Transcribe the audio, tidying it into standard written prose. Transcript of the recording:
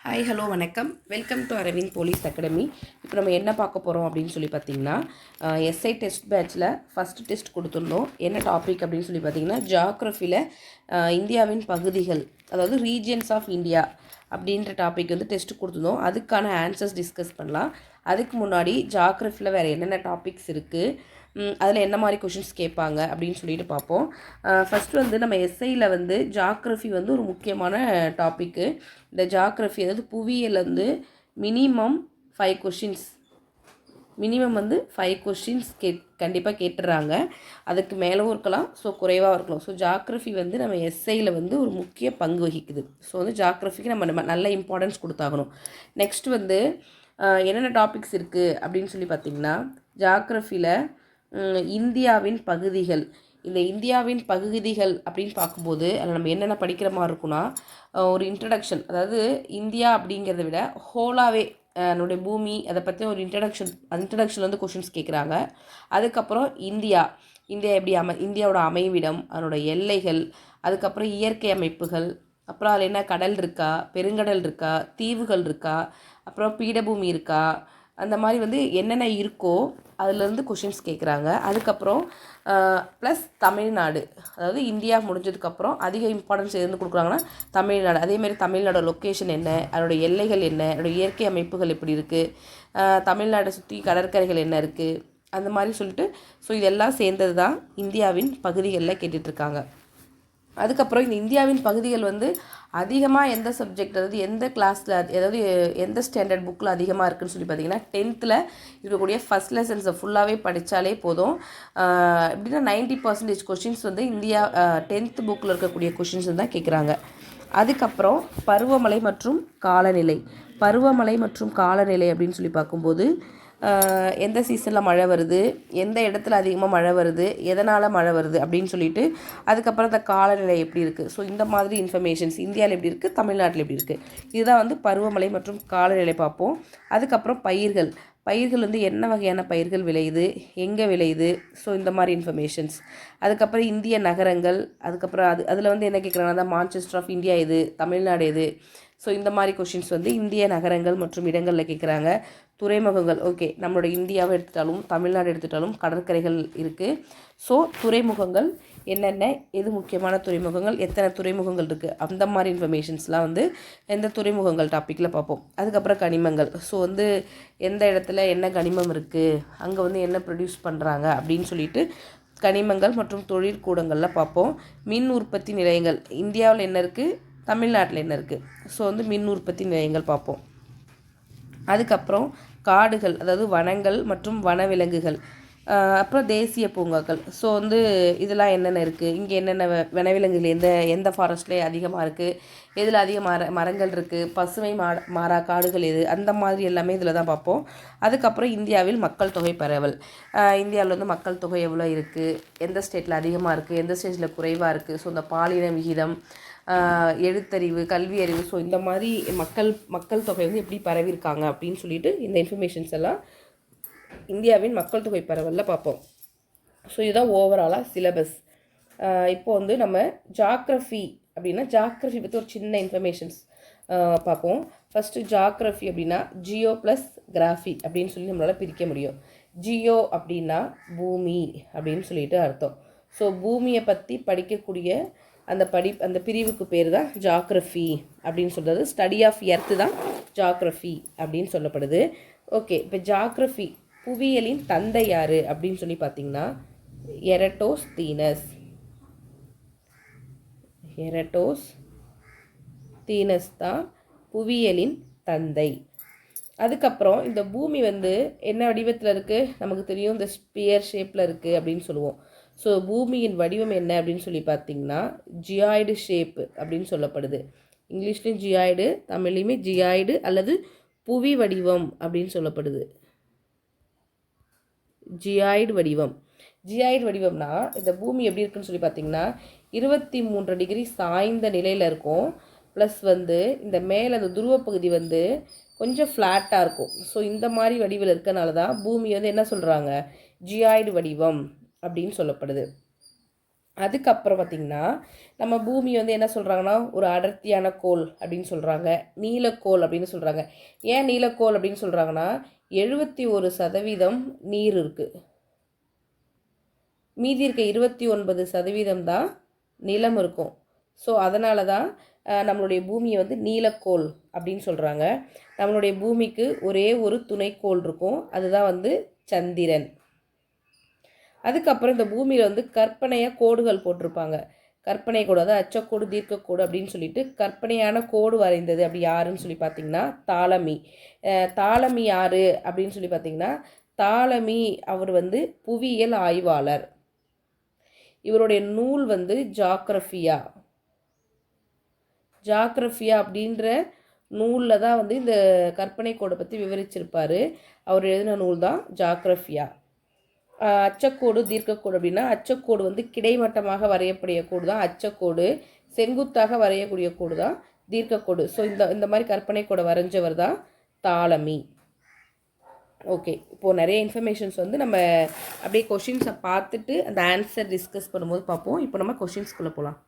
Hi hello வணக்கம். Welcome to Aravind police academy. இப்போ நம்ம என்ன பார்க்க போகிறோம் அப்படின்னு சொல்லி பார்த்தீங்கன்னா, எஸ்ஐ டெஸ்ட் பேட்சில் ஃபஸ்ட்டு டெஸ்ட் கொடுத்துருந்தோம். என்ன டாபிக் அப்படின்னு சொல்லி பார்த்தீங்கன்னா, ஜியாகிரஃபியில் இந்தியாவின் பகுதிகள், அதாவது ரீஜியன்ஸ் ஆஃப் இந்தியா அப்படின்ற டாபிக் வந்து டெஸ்ட் கொடுத்துருந்தோம். அதுக்கான ஆன்சர்ஸ் டிஸ்கஸ் பண்ணலாம். அதுக்கு முன்னாடி ஜியாகிரஃபியில் வேறு என்னென்ன டாபிக்ஸ் இருக்குது, அதில் என்ன மாதிரி கொஷின்ஸ் கேட்பாங்க அப்படின்னு சொல்லிட்டு பார்ப்போம். ஃபஸ்ட்டு வந்து நம்ம எஸ்ஐயில் வந்து ஜியாகிரஃபி வந்து ஒரு முக்கியமான டாப்பிக்கு. இந்த ஜியாகிரஃபி அதாவது புவியியல் வந்து மினிமம் 5 கொஷின்ஸ் வந்து 5 கொஷின்ஸ் கண்டிப்பாக கேட்டுடுறாங்க. அதுக்கு மேலும் இருக்கலாம், ஸோ குறைவாக இருக்கலாம். ஸோ ஜியாகிரஃபி வந்து நம்ம எஸ்ஐயில் வந்து ஒரு முக்கிய பங்கு வகிக்குது. ஸோ வந்து ஜியாகிரஃபிக்கு நம்ம நல்ல இம்பார்ட்டன்ஸ் கொடுத்தாகணும். நெக்ஸ்ட் வந்து என்னென்ன டாபிக்ஸ் இருக்குது அப்படின்னு சொல்லி பார்த்திங்கன்னா, ஜியாகிரஃபியில் இந்தியாவின் பகுதிகள். இந்த இந்தியாவின் பகுதிகள் அப்படின்னு பார்க்கும்போது அதில் நம்ம என்னென்ன படிக்கிற மாதிரி இருக்குன்னா, ஒரு இன்ட்ரடக்ஷன், அதாவது இந்தியா அப்படிங்கிறத விட ஹோலாவே என்னுடைய பூமி அதை பற்றி ஒரு இன்ட்ரடக்ஷன் வந்து கொஷின்ஸ் கேட்குறாங்க. அதுக்கப்புறம் இந்தியா எப்படி இந்தியாவோட அமைவிடம், அதனோட எல்லைகள், அதுக்கப்புறம் இயற்கை அமைப்புகள், அப்புறம் அதில் என்ன கடல் இருக்கா, பெருங்கடல் இருக்கா, தீவுகள் இருக்கா, அப்புறம் பீடபூமி இருக்கா, அந்த மாதிரி வந்து என்னென்ன இருக்கோ அதுலேருந்து கொஷின்ஸ் கேட்குறாங்க. அதுக்கப்புறம் ப்ளஸ் தமிழ்நாடு, அதாவது இந்தியா முடிஞ்சதுக்கப்புறம் அதிக இம்பார்ட்டன்ஸ் எதுன்னு கொடுக்குறாங்கன்னா தமிழ்நாடு. அதேமாதிரி தமிழ்நாடு லொக்கேஷன் என்ன, அதோடய எல்லைகள் என்ன, அதோடய இயற்கை அமைப்புகள் எப்படி இருக்குது, தமிழ்நாடை சுற்றி கடற்கரைகள் என்ன இருக்குது, அந்த மாதிரி சொல்லிட்டு ஸோ இதெல்லாம் சேர்ந்தது தான் இந்தியாவின் பகுதிகளில் கேட்டுட்ருக்காங்க. அதுக்கப்புறம் இந்த இந்தியாவின் பகுதிகள் வந்து அதிகமாக எந்த சப்ஜெக்ட், அதாவது எந்த கிளாஸில், அதாவது எந்த ஸ்டாண்டர்ட் புக்கில் அதிகமாக இருக்குதுன்னு சொல்லி பார்த்தீங்கன்னா 10th இருக்கக்கூடிய ஃபஸ்ட் லெசன்ஸை ஃபுல்லாகவே படித்தாலே போதும். எப்படின்னா 90% கொஷின்ஸ் வந்து இந்தியா 10th புக்கில் இருக்கக்கூடிய கொஷின்ஸ் தான் கேட்குறாங்க. அதுக்கப்புறம் பருவமழை மற்றும் காலநிலை அப்படின்னு சொல்லி பார்க்கும்போது எந்த சீசனில் மழை வருது, எந்த இடத்துல அதிகமாக மழை வருது, எதனால் மழை வருது அப்படின்னு சொல்லிட்டு, அதுக்கப்புறம் இந்த காலநிலை எப்படி இருக்குது, ஸோ இந்த மாதிரி இன்ஃபர்மேஷன்ஸ் இந்தியாவில் எப்படி இருக்குது, தமிழ்நாட்டில் எப்படி இருக்குது, இதுதான் வந்து பருவமழை மற்றும் காலநிலை பார்ப்போம். அதுக்கப்புறம் பயிர்கள் வந்து என்ன வகையான பயிர்கள் விளையுது, எங்கே விளையுது, ஸோ இந்த மாதிரி இன்ஃபர்மேஷன்ஸ். அதுக்கப்புறம் இந்திய நகரங்கள், அதுக்கப்புறம் அதில் வந்து என்ன கேட்குறாங்கன்னா மான்செஸ்டர் ஆஃப் இந்தியா எது, தமிழ்நாடு எது, ஸோ இந்த மாதிரி கொஷின்ஸ் வந்து இந்திய நகரங்கள் மற்றும் இடங்களில் கேட்குறாங்க. துறைமுகங்கள், ஓகே, நம்மளோட இந்தியாவை எடுத்துட்டாலும் தமிழ்நாடு எடுத்துட்டாலும் கடற்கரைகள் இருக்குது. ஸோ துறைமுகங்கள் என்னென்ன, எது முக்கியமான துறைமுகங்கள், எத்தனை துறைமுகங்கள் இருக்குது, அந்த மாதிரி இன்ஃபர்மேஷன்ஸ்லாம் வந்து எந்த துறைமுகங்கள் டாப்பிக்கில் பார்ப்போம். அதுக்கப்புறம் கனிமங்கள், ஸோ வந்து எந்த இடத்துல என்ன கனிமம் இருக்குது, அங்கே வந்து என்ன ப்ரொடியூஸ் பண்ணுறாங்க அப்படின்னு சொல்லிட்டு கனிமங்கள் மற்றும் தொழிற்கூடங்களில் பார்ப்போம். மின் உற்பத்தி நிலையங்கள் இந்தியாவில் என்ன இருக்குது, தமிழ்நாட்டில் என்ன இருக்குது, ஸோ வந்து மின் உற்பத்தி நிலையங்கள் பார்ப்போம். அதுக்கப்புறம் காடுகள், அதாவது வனங்கள் மற்றும் வனவிலங்குகள், அப்புறம் தேசிய பூங்காக்கள், ஸோ வந்து இதெல்லாம் என்னென்ன இருக்குது, இங்கே என்னென்ன வனவிலங்குகள் எந்த ஃபாரஸ்ட்லேயே அதிகமாக இருக்குது, எதில் அதிக மரங்கள் இருக்குது, பசுமை மாறா காடுகள் எது, அந்த மாதிரி எல்லாமே இதில் தான் பார்ப்போம். அதுக்கப்புறம் இந்தியாவில் மக்கள் தொகை பரவல், இந்தியாவில் வந்து மக்கள் தொகை எவ்வளோ இருக்குது, எந்த ஸ்டேட்டில் அதிகமாக இருக்குது, எந்த ஸ்டேட்டில் குறைவாக இருக்குது, ஸோ இந்த பாலின விகிதம், எழுத்தறிவு, கல்வி அறிவு, ஸோ இந்த மாதிரி மக்கள் தொகை வந்து எப்படி பரவியிருக்காங்க அப்படின்னு சொல்லிட்டு இந்த இன்ஃபர்மேஷன்ஸ் எல்லாம் இந்தியாவின் மக்கள் தொகை பரவலில் பார்ப்போம். ஸோ இதுதான் ஓவராலாக சிலபஸ். இப்போ வந்து நம்ம ஜியாகிரஃபி அப்படின்னா ஜியாகிரஃபி பற்றி ஒரு சின்ன இன்ஃபர்மேஷன்ஸ் பார்ப்போம். ஃபஸ்ட்டு ஜியாகிரஃபி அப்படின்னா ஜியோ ப்ளஸ் கிராஃபி அப்படின்னு சொல்லி நம்மளால் பிரிக்க முடியும். ஜியோ அப்படின்னா பூமி அப்படின்னு சொல்லிட்டு அர்த்தம். ஸோ பூமியை பற்றி படிக்கக்கூடிய அந்த பிரிவுக்கு பேர் தான் ஜியாகிரஃபி அப்படின்னு சொல்கிறது. ஸ்டடி ஆஃப் எர்த்து தான் ஜியாகிரஃபி அப்படின்னு சொல்லப்படுது. ஓகே, இப்போ ஜியாகிரஃபி புவியியலின் தந்தை யார் அப்படின்னு சொல்லி பார்த்தீங்கன்னா எரட்டோஸ்தீனஸ் தான் புவியியலின் தந்தை. அதுக்கப்புறம் இந்த பூமி வந்து என்ன வடிவத்தில் இருக்குது நமக்கு தெரியும், இந்த ஸ்பியர் ஷேப்பில் இருக்குது அப்படின்னு சொல்லுவோம். ஸோ பூமியின் வடிவம் என்ன அப்படின்னு சொல்லி பார்த்தீங்கன்னா ஜியாய்டு ஷேப்பு அப்படின்னு சொல்லப்படுது. இங்கிலீஷ்லேயும் ஜியாய்டு, தமிழ்லேயுமே ஜியாய்டு அல்லது புவி வடிவம் அப்படின்னு சொல்லப்படுது. ஜியாய்டு வடிவம்னா இந்த பூமி எப்படி இருக்குன்னு சொல்லி பார்த்தீங்கன்னா 23 டிகிரி சாய்ந்த நிலையில் இருக்கும். ப்ளஸ் வந்து இந்த மேலே அந்த துருவப்பகுதி வந்து கொஞ்சம் ஃப்ளாட்டாக இருக்கும். ஸோ இந்த மாதிரி வடிவில் இருக்கனால தான் பூமி வந்து என்ன சொல்கிறாங்க, ஜியாய்டு வடிவம் அப்படின்னு சொல்லப்படுது. அதுக்கப்புறம் பார்த்திங்கன்னா நம்ம பூமி வந்து என்ன சொல்கிறாங்கன்னா ஒரு அடர்த்தியான கோள் அப்படின்னு சொல்கிறாங்க, நீலக்கோள் அப்படின்னு சொல்கிறாங்க. ஏன் நீலக்கோள் அப்படின்னு சொல்கிறாங்கன்னா 71% நீர் இருக்குது, மீதி இருக்க 29% தான் நிலம் இருக்கும். ஸோ அதனால தான் நம்மளுடைய பூமியை வந்து நீலக்கோள் அப்படின்னு சொல்கிறாங்க. நம்மளுடைய பூமிக்கு ஒரே ஒரு துணைக்கோள் இருக்கும், அதுதான் வந்து சந்திரன். அதுக்கப்புறம் இந்த பூமியில் வந்து கற்பனையாக கோடுகள் போட்டிருப்பாங்க. கற்பனை கோடு, அதாவது அச்சக்கோடு தீர்க்கக்கோடு அப்படின்னு சொல்லிட்டு கற்பனையான கோடு வரைந்தது அப்படி யாருன்னு சொல்லி பார்த்தீங்கன்னா தாலமி. தாலமி யார் அப்படின்னு சொல்லி பார்த்தீங்கன்னா தாலமி அவர் வந்து புவியியல் ஆய்வாளர். இவருடைய நூல் வந்து ஜாக்ரஃபியா. ஜாக்ரஃபியா அப்படின்ற நூலில் தான் வந்து இந்த கற்பனை கோடை பற்றி விவரிச்சிருப்பார். அவர் எழுதின நூல் தான் ஜாக்ரஃபியா. அச்சக்கோடு தீர்க்கக்கோடு அப்படின்னா அச்சக்கோடு வந்து கிடைமட்டமாக வரையக்கூடிய கோடு தான் அச்சக்கோடு, செங்குத்தாக வரையக்கூடிய கோடு தான் தீர்க்கக்கோடு. ஸோ இந்த மாதிரி கற்பனை கோடை வரைஞ்சவர் தான் தாலமி. ஓகே, இப்போது நிறைய இன்ஃபர்மேஷன்ஸ் வந்து நம்ம அப்படியே கொஷின்ஸை பார்த்துட்டு அந்த ஆன்சர் டிஸ்கஸ் பண்ணும்போது பார்ப்போம். இப்போ நம்ம கொஷின்ஸ்குள்ளே போகலாம்.